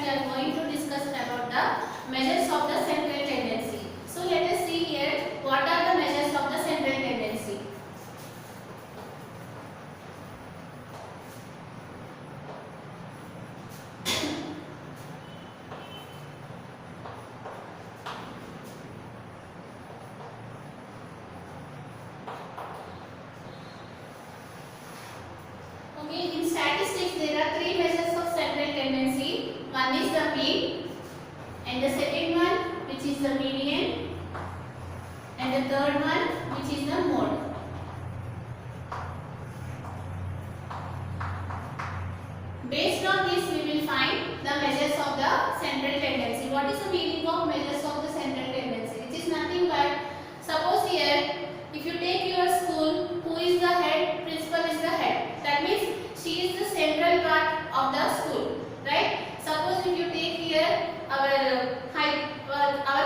are going to discuss about the measures of the central tendency. So let us see here what are the measures of the central tendency. Okay, in statistics there are three measures of central tendency. One is the mean, and the second one which is the median, and the third one which is the mode. Based on this we will find the measures of the central tendency. What is the meaning of measures of the central tendency? It is nothing but, suppose here if you take your school, who is the head? Principal is the head. That means she is the central part of the school, right? Suppose if you take here our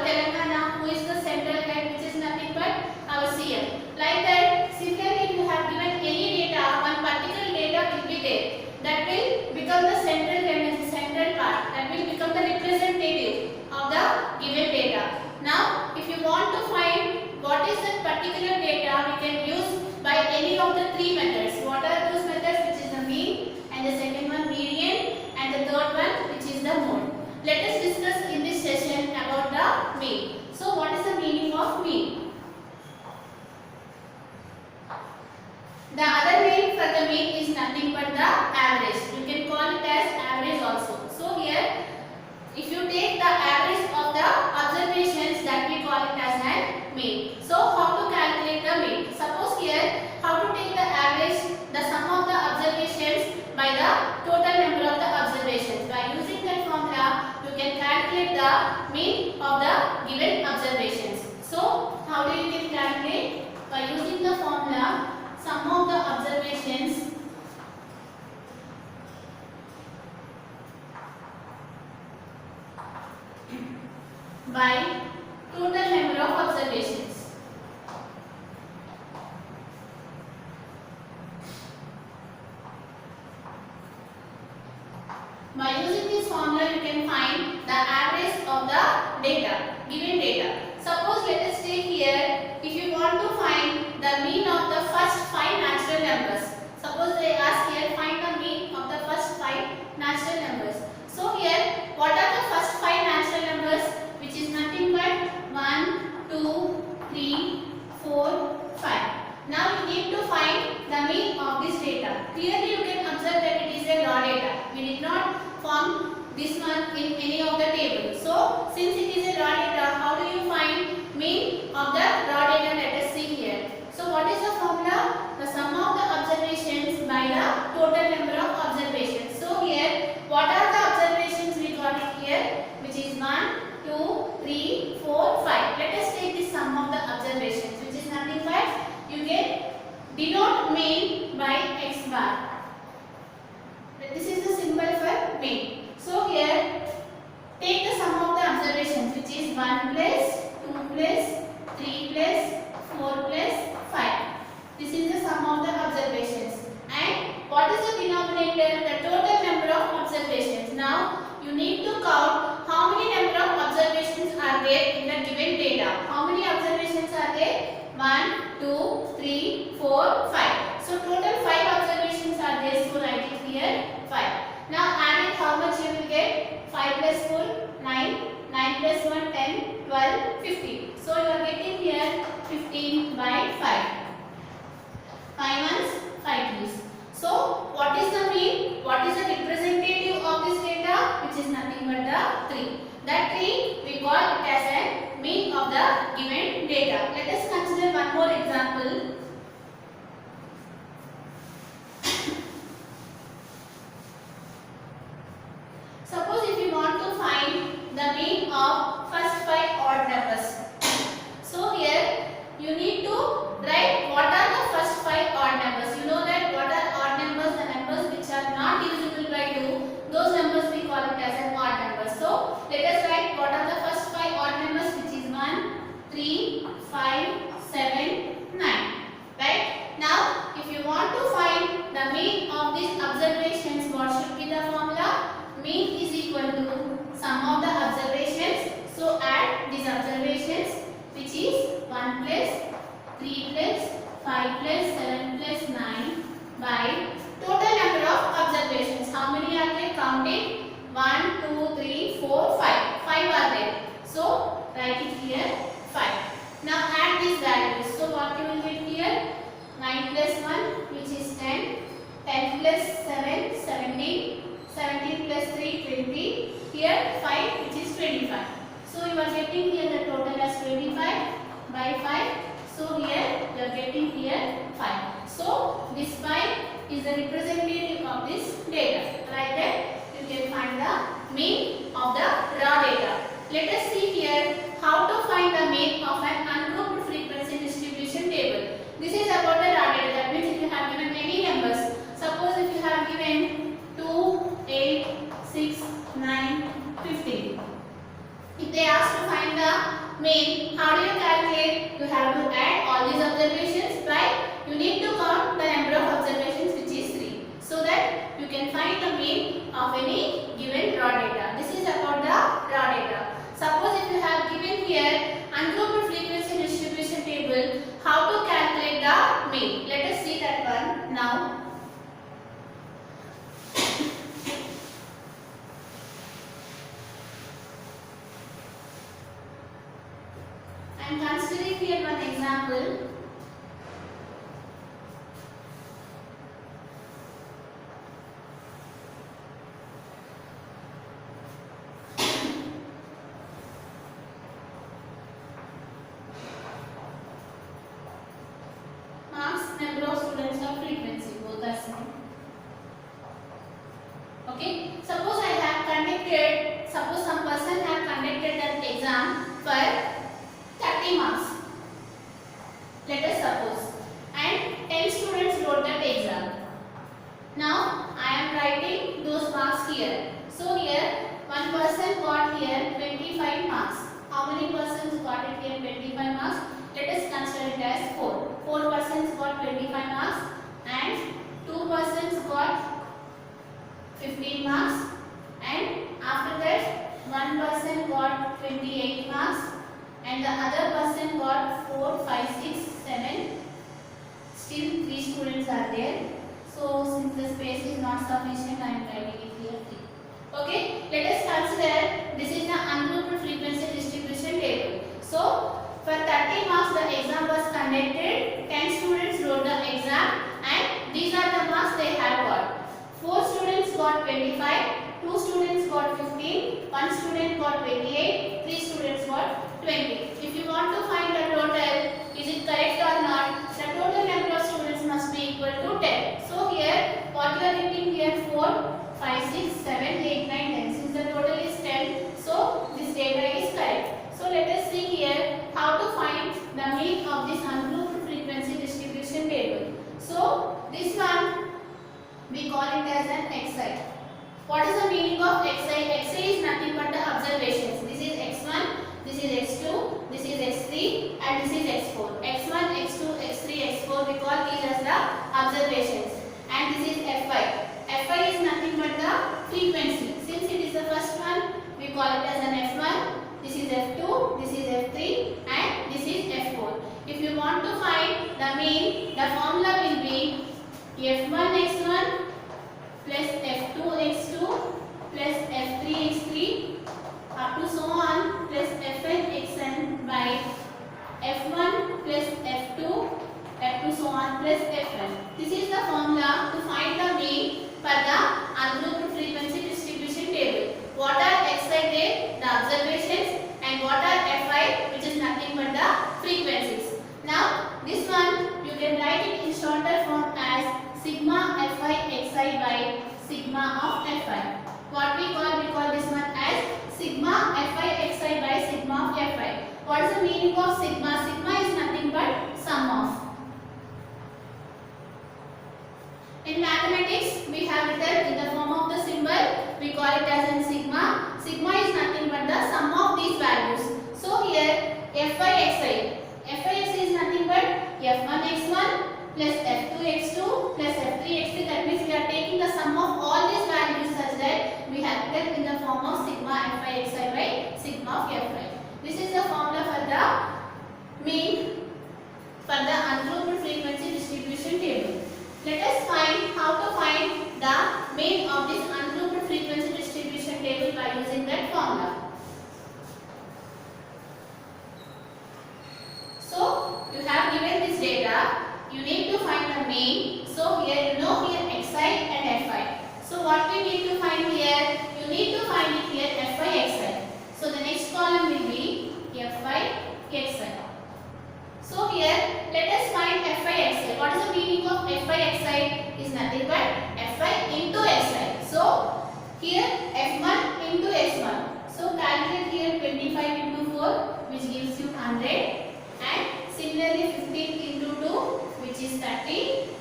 Telangana, who is the central head, which is nothing but our CM. Like that, similarly if you have given any data, one particular data will be there. That will become the central tendency, central part. That will become the representative of the given data. Now, if you want to find what is that particular data, we can use by any of the three methods. What are those methods? Which is the mean, and the second one median, and the third one which is the mode. Let us discuss in this session about the mean. So what is the meaning of mean? The other name for the mean is nothing but the average. You can call it as average also. So here, if you take the average of the observations, that we call it as an mean. So how to calculate the mean? Suppose here, how to take the average, the sum of the observations by the total number of the observations. By using that formula, you can calculate the mean of the given observations. So how do you can calculate? By using the formula, sum of the observations by total number of observations. By using this formula, you can find the average of the data, given data. Suppose let us take here, if you want to find the mean of the first 5 natural numbers. Suppose they ask here, find the mean of the first 5 natural numbers. So here, what are the first 5 natural numbers? Which is nothing but 1, 2, 3, 4, 5. Now we need to find the mean of this data. Clearly you can observe that it is a raw data. We did not form this one in any of the table. So since it is a raw data, how do you find mean of the raw data? Let us see here. So what is the formula? The sum of the observations by the total number of observations. So here, what are the observations we got it here? Which is 1, 2, 3, 4, 5. Let us take the sum of the observations, which is nothing but you can denote mean by x bar. This is the symbol for mean. So here, take the sum of the observations, which is 1 plus 2 plus 3 plus 4 plus 5. This is the sum of the observations. And what is the denominator? The total number of observations. Now you need to count how many number of observations are there in the given data. How many observations are there? 1, 2, 3, 4, 5. So total 5 observations are there. So write it here 5. Now add it, how much you will get? 5 plus 4, 9. 9 plus 1, 10, 12, 15. So you are getting here 15 by 5. 5 ones, 5 twos. So what is the mean? What is the representative of this data? Which is nothing but the 3. That 3 we call it as a mean of the given data. Let us consider one more example. Suppose if you want to find the mean of first 5 odd numbers. So here you need to write what are the first 5 odd numbers. You know that what are odd numbers? The numbers which are not divisible by 2. Those numbers we call it as an odd number. So let us write what are the first 5 odd numbers, which is 1, 3, 5, 7, 9. Right? Now if you want to find the mean of these observations, what should be the formula? Mean is equal to count it. 1, 2, 3, 4, 5. 5 are there. So write it here 5. Now add these values. So what you will get here? 9 plus 1, which is 10. 10 plus 7, 17. 17 plus 3, 20. Here 5, which is 25. So you are getting here the total as 25 by 5. So here you are getting here 5. So this 5 is the representative of this data. Right there you can find the mean of the raw data. Let us see here how to find the mean of an ungrouped frequency distribution table. This is about the raw data. That means if you have given any numbers, suppose if you have given 2, 8, 6, 9, 15. If they ask to find the mean, how do you calculate? You have to add all these observations by, you need to count the number of observations, which is 3. So that you can find the mean of any given raw data. This is about the raw data. Suppose if you have given here ungrouped frequency distribution table, how to calculate the mean? Let us see that one now. I am considering here one example. Marks number of students of frequency, both are same. Okay. Suppose I have conducted, suppose some person have conducted an exam for 30 marks. Let us suppose. And 10 students wrote that exam. Now I am writing those marks here. So here one person got here 25 marks. How many persons got it here 25 marks? Let us consider it as 4. 4 persons got 25 marks and 2 persons got 15 marks, and after that 1 person got 28 marks and the other person got 4, 5, 6, 7. Still 3 students are there. So since the space is not sufficient, I am writing it here 3. Okay, let us consider this is the ungrouped frequency distribution table. So for 30 marks the exam was conducted, 10 students wrote the exam and these are the marks they have got. 4 students got 25, 2 students got 15, 1 student got 28, 3 students got 20. If you want to find the total, is it correct or not? The total number of students must be equal to 10. So here what you are getting here 4, 5, 6, 7, 8, 9, 10. Since the total is 10, so this data is correct. So let us see here how to find the mean of this ungrouped frequency distribution table. So this one we call it as an xi. What is the meaning of xi? Xi is nothing but the observations. This is x1, this is x2, this is x3 and this is x4. x1, x2, x3, x4 we call these as the observations. And this is fi. Fi is nothing but the frequency. Since it is the first one, we call it as an f1. This is f2, this is f3 and this is f4. If you want to find the mean, the formula will be f1x1 plus f2x2 plus f3x3 up to so on plus fnxn by f1 plus f2 up to so on plus fn. This is the formula to find the mean for the ungrouped frequency distribution table. What are xi there? The observations, and what are fi, which is nothing but the frequencies. Now this one you can write it in shorter form as sigma fi xi by sigma of fi. What we call this one as sigma fi xi by sigma of fi. What is the meaning of sigma? Sigma is nothing but sum of. In mathematics, we have written in the form of the symbol. We call it as in sigma. Sigma is nothing but the sum of these values. So here fi xi. fi xi is nothing but f1x1 plus f2x2 plus f3x3. That means we are taking the sum of all these values such that we have it in the form of sigma fi xi by sigma of fi. This is the formula for the mean for the ungrouped frequency distribution table. Let us find how to find the mean of this ungrouped frequency F1 into S1. So calculate here 25 into 4, which gives you 100, and similarly 15 into 2, which is 30,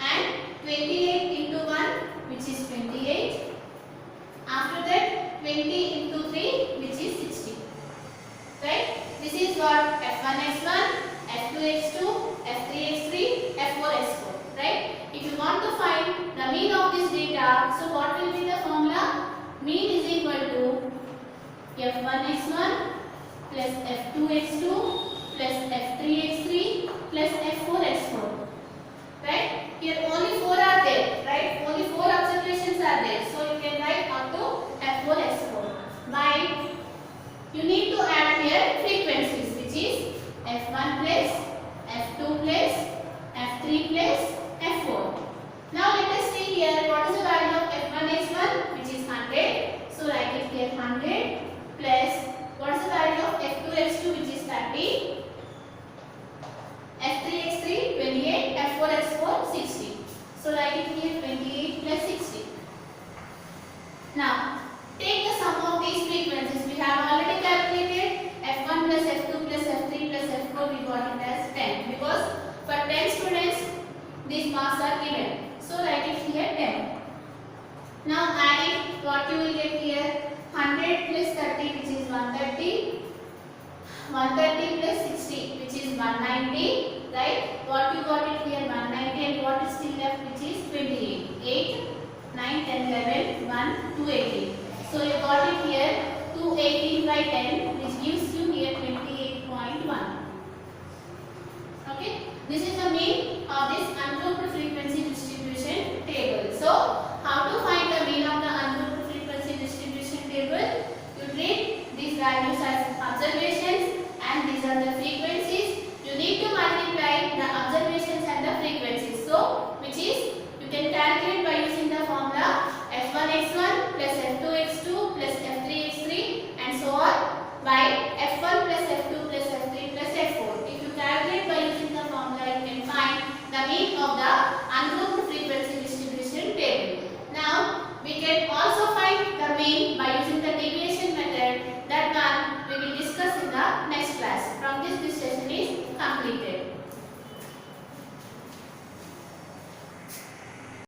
and 28 into 1, which is 28. After that 20 into 3, which is 60. Right? This is what F1x1, F2x2, F3x3, F4x4. Right? If you want to find the mean of this data, so what will be the formula? Mean is equal to F1x1 plus F2x2 plus F3x3 plus F4x4. Right? Here only 4 are there. Right? Only 4 observations are there. So you can write up to F4x4. By you need to add here frequencies, which is F1 plus F2 plus F3 plus F4. Now let us see here what is the value of F1x1, which is 100. So write it here 100 plus what is the value of F2x2, which is 30, F3x3 28, F4x4 60. So write it here 28 plus 60. Now take the sum of these frequencies. We have already calculated F1 plus F2 plus F3 plus F4. We got it as 10 because for 10 students these marks are given. So write it here 10. Now add it. What you will get here? 100 plus 30, which is 130. 130 plus 60, which is 190. Right? What you got it here? 190, and what is still left, which is 28. 8, 9, 10, 11, 1, 218. So you got it here 218 by 10, which gives you here 28.1. Okay, this is the mean of this ungrouped frequency distribution table. So